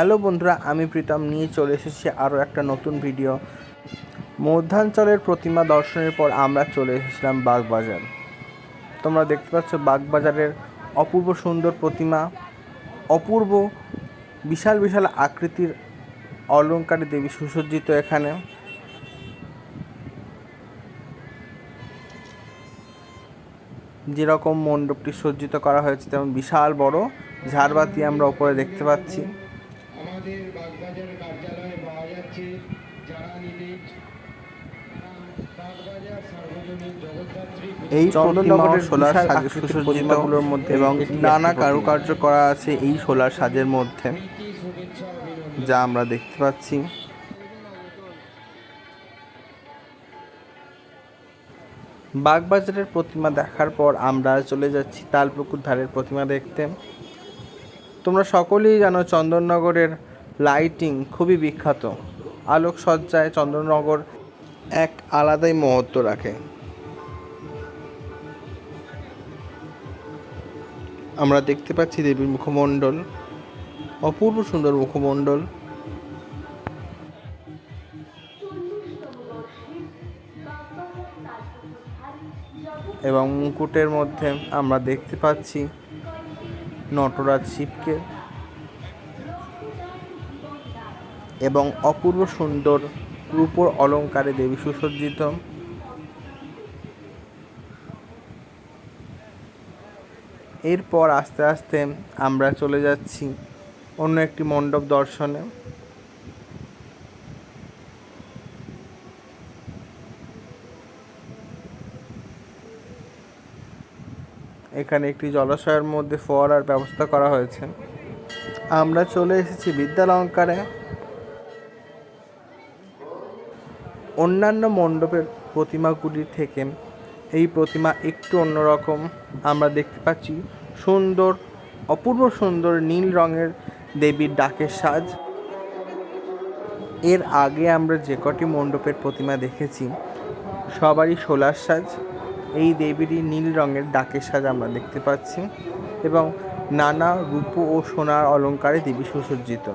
Hello বন্ধুরা, আমি প্রীতম নিয়ে চলে এসেছি আরও একটা নতুন ভিডিও। মধ্যাঞ্চলের প্রতিমা দর্শনের পর আমরা চলে এসেছিলাম বাগবাজার। তোমরা দেখতে পাচ্ছ বাগবাজারের অপূর্ব সুন্দর প্রতিমা, অপূর্ব বিশাল বিশাল আকৃতির অলঙ্কারে দেবী সুসজ্জিত। এখানে যেরকম মণ্ডপটি সজ্জিত করা হয়েছে তেমন বিশাল বড় ঝাড়বাতি আমরা ওপরে দেখতে পাচ্ছি। আমাদের বাগবাজার কার্যালয়ে পাওয়া যাচ্ছে যারা নিলে এই চন্দননগরের সোলার সাজে সুসজ্জিতগুলোর মধ্যে এবং নানা কারুকার্য করা আছে এই সোলার সাজের মধ্যে, যা আমরা দেখতে পাচ্ছি। বাগবাজারের প্রতিমা দেখার পর আমরা চলে যাচ্ছি তালপুকুর ধারের প্রতিমা দেখতে। তোমরা সকলেই জানো চন্দননগরের লাইটিং খুবই বিখ্যাত। আলোকসজ্জায় চন্দননগর এক আলাদাই মহত্ব রাখে। আমরা দেখতে পাচ্ছি দেবীর মুখমণ্ডল, অপূর্ব সুন্দর মুখমণ্ডল। এবং মুকুটের মধ্যে আমরা দেখতে পাচ্ছি নটরাজ শিবকে এবং অপূর্ব সুন্দর রূপোর অলঙ্কারে দেবী সুসজ্জিত। এরপর আস্তে আস্তে আমরা চলে যাচ্ছি অন্য একটি মণ্ডপ দর্শনে। এখানে একটি জলাশয়ের মধ্যে ফোয়ারার ব্যবস্থা করা হয়েছে। আমরা চলে এসেছি বিদ্যালঙ্কারে। অন্যান্য মণ্ডপের প্রতিমাগুলির থেকে এই প্রতিমা একটু অন্যরকম। আমরা দেখতে পাচ্ছি সুন্দর, অপূর্ব সুন্দর নীল রঙের দেবীর ডাকের সাজ। এর আগে আমরা যে কটি মণ্ডপের প্রতিমা দেখেছি সবারই সোলার সাজ, এই দেবীরই নীল রঙের ডাকের সাজ আমরা দেখতে পাচ্ছি এবং নানা রূপ ও সোনার অলঙ্কারে দেবী সুসজ্জিত।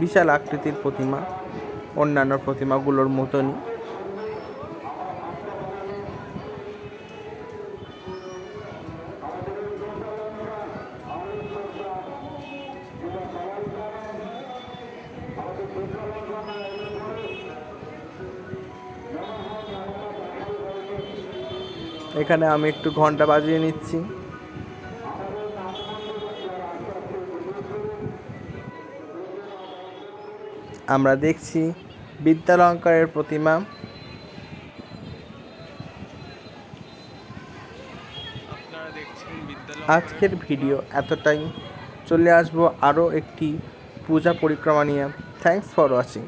বিশাল আকৃতির প্রতিমা, অন্যান্য প্রতিমাগুলোর মতনই। এখানে আমি একটু ঘন্টা বাজিয়ে নিচ্ছি। আমরা দেখছি বিদ্যালঙ্কারের প্রতিমা। আজকের ভিডিও এতটাই। চলে আসবো আরও একটি পূজা পরিক্রমা নিয়ে। Thanks for watching.